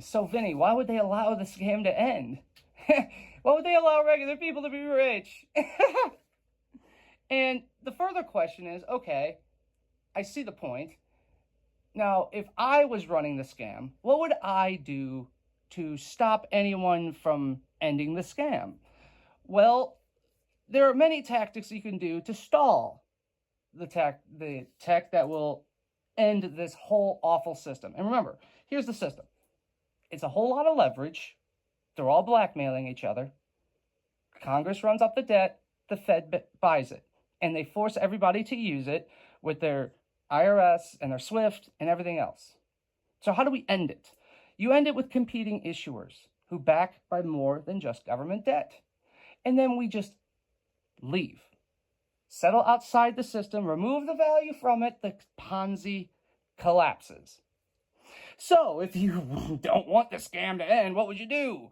So, Vinny, why would they allow the scam to end? Why would they allow regular people to be rich? And the further question is, okay, I see the point. Now, if I was running the scam, what would I do to stop anyone from ending the scam? Well, there are many tactics you can do to stall the tech that will end this whole awful system. And remember, here's the system. It's a whole lot of leverage. They're all blackmailing each other. Congress runs up the debt. The Fed buys it. And they force everybody to use it with their IRS and their SWIFT and everything else. So how do we end it? You end it with competing issuers who back by more than just government debt. And then we just leave. Settle outside the system, remove the value from it, the Ponzi collapses. So if you don't want the scam to end, what would you do?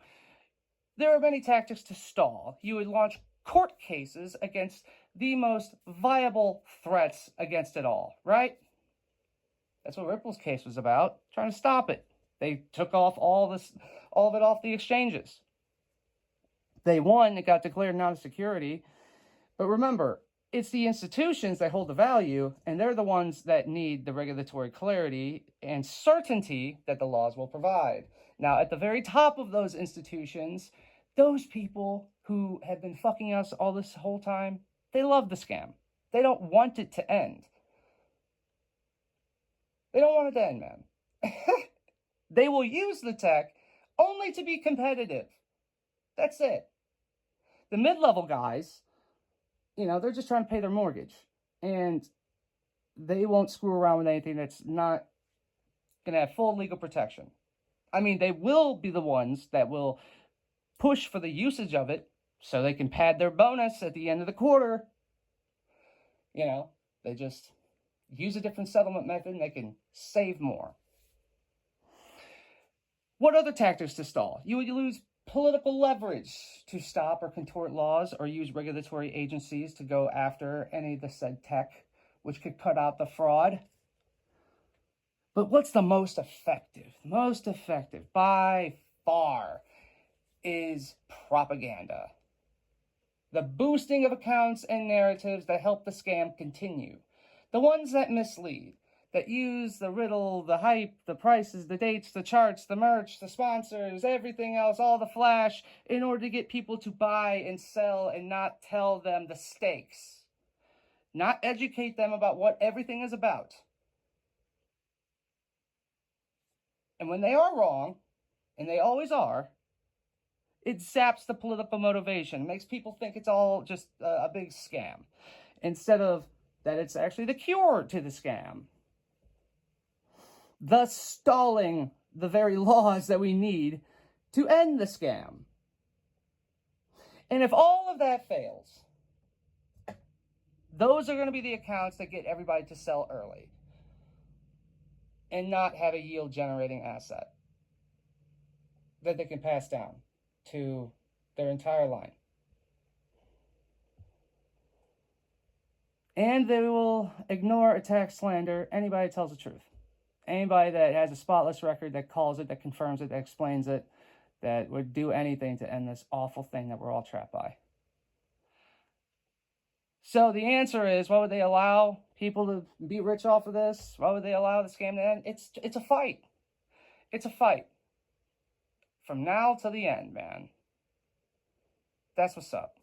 There are many tactics to stall. You would launch court cases against the most viable threats against it all, right? That's what Ripple's case was about, trying to stop it. They took off all of it off the exchanges. They won, it got declared non-security. But remember, it's the institutions that hold the value, and they're the ones that need the regulatory clarity and certainty that the laws will provide. Now, at the very top of those institutions, those people who have been fucking us all this whole time, they love the scam. They don't want it to end. They don't want it to end, man. They will use the tech only to be competitive. That's it. The mid-level guys, they're just trying to pay their mortgage. And they won't screw around with anything that's not going to have full legal protection. I mean, they will be the ones that will push for the usage of it so they can pad their bonus at the end of the quarter. They just use a different settlement method and they can save more. What other tactics to stall? You would use political leverage to stop or contort laws, or use regulatory agencies to go after any of the said tech, which could cut out the fraud. But what's the most effective? Most effective by far is propaganda. The boosting of accounts and narratives that help the scam continue. The ones that mislead, that use the riddle, the hype, the prices, the dates, the charts, the merch, the sponsors, everything else, all the flash, in order to get people to buy and sell and not tell them the stakes. Not educate them about what everything is about. And when they are wrong, and they always are, it saps the political motivation. It makes people think it's all just a big scam, instead of that it's actually the cure to the scam, thus stalling the very laws that we need to end the scam. And if all of that fails, those are going to be the accounts that get everybody to sell early and not have a yield generating asset that they can pass down to their entire line. And they will ignore, attack, slander anybody that tells the truth. Anybody that has a spotless record, that calls it, that confirms it, that explains it, that would do anything to end this awful thing that we're all trapped by. So the answer is, why would they allow people to be rich off of this? Why would they allow the scam to end? It's a fight. It's a fight. From now till the end, man. That's what's up.